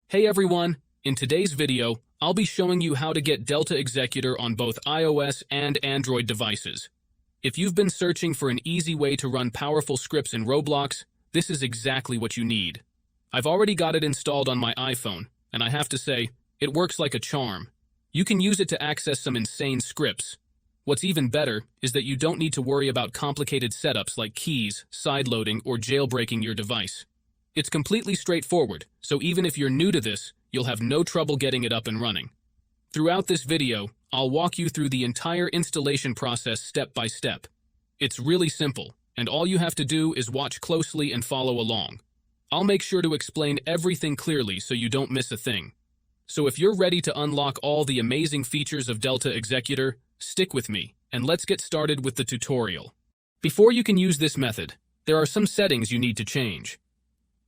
Hey everyone, in today's video, I'll be showing you how to get Delta Executor on both iOS and Android devices. If you've been searching for an easy way to run powerful scripts in Roblox, this is exactly what you need. I've already got it installed on my iPhone, and I have to say, it works like a charm. You can use it to access some insane scripts. What's even better is that you don't need to worry about complicated setups like keys, sideloading, or jailbreaking your device. It's completely straightforward, so even if you're new to this, you'll have no trouble getting it up and running. Throughout this video, I'll walk you through the entire installation process step by step. It's really simple, and all you have to do is watch closely and follow along. I'll make sure to explain everything clearly so you don't miss a thing. So if you're ready to unlock all the amazing features of Delta Executor, stick with me, and let's get started with the tutorial. Before you can use this method, there are some settings you need to change.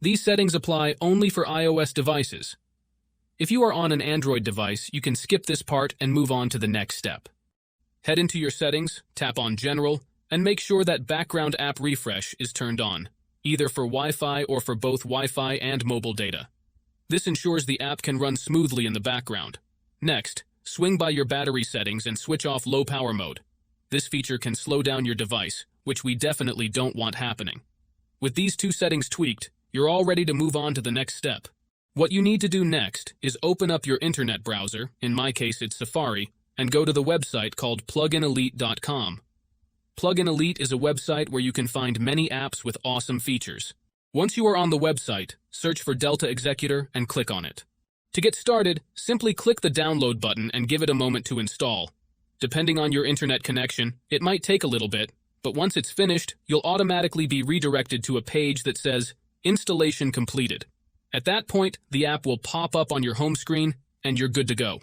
These settings apply only for iOS devices. If you are on an Android device, you can skip this part and move on to the next step. Head into your settings, tap on General, and make sure that Background App Refresh is turned on, either for Wi-Fi or for both Wi-Fi and mobile data. This ensures the app can run smoothly in the background. Next, swing by your battery settings and switch off low power mode. This feature can slow down your device, which we definitely don't want happening. With these two settings tweaked, you're all ready to move on to the next step. What you need to do next is open up your internet browser, in my case it's Safari, and go to the website called pluginelite.com. Plugin Elite is a website where you can find many apps with awesome features. Once you are on the website, search for Delta Executor and click on it. To get started, simply click the download button and give it a moment to install. Depending on your internet connection, it might take a little bit, but once it's finished, you'll automatically be redirected to a page that says Installation completed. At that point, the app will pop up on your home screen, and you're good to go.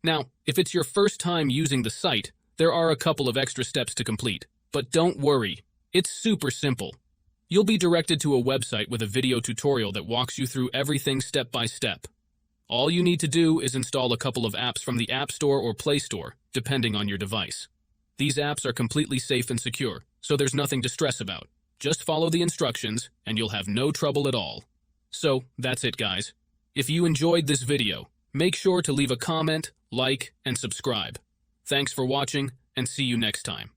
Now, if it's your first time using the site, there are a couple of extra steps to complete. But don't worry, it's super simple. You'll be directed to a website with a video tutorial that walks you through everything step by step. All you need to do is install a couple of apps from the App Store or Play Store, depending on your device. These apps are completely safe and secure, so there's nothing to stress about. Just follow the instructions, and you'll have no trouble at all. So, that's it guys. If you enjoyed this video, make sure to leave a comment, like, and subscribe. Thanks for watching, and see you next time.